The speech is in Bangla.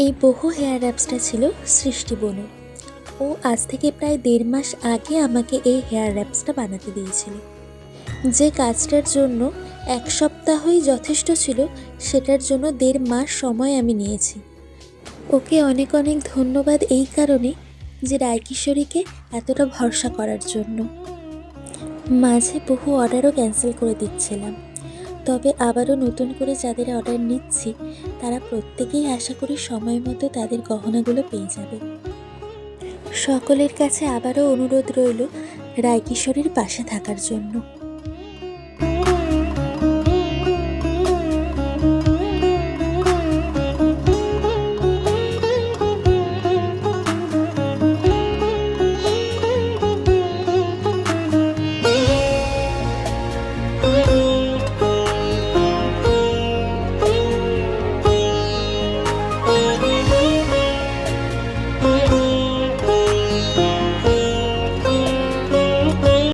এই বহু হেয়ার অ্যাপসটা ছিল সৃষ্টি বনু। ও আজ থেকে প্রায় 1.5 মাস আগে আমাকে এই হেয়ার অ্যাপসটা বানাতে দিয়েছিল। যে কাজটার জন্য 1 সপ্তাহই যথেষ্ট ছিল, সেটার জন্য 1.5 মাস সময় আমি নিয়েছি। ওকে অনেক অনেক ধন্যবাদ এই কারণে যে রায়কিশোরীকে এতটা ভরসা করার জন্য। মাঝে বহু অর্ডারও ক্যান্সেল করে দিচ্ছিলাম, তবে আবারও নতুন করে যাদের অর্ডার নিচ্ছি তারা প্রত্যেকেই আশা করি সময় মতো তাদের গহনাগুলো পেয়ে যাবে। সকলের কাছে আবারও অনুরোধ রইল রায়কিশোরীর পাশে থাকার জন্য।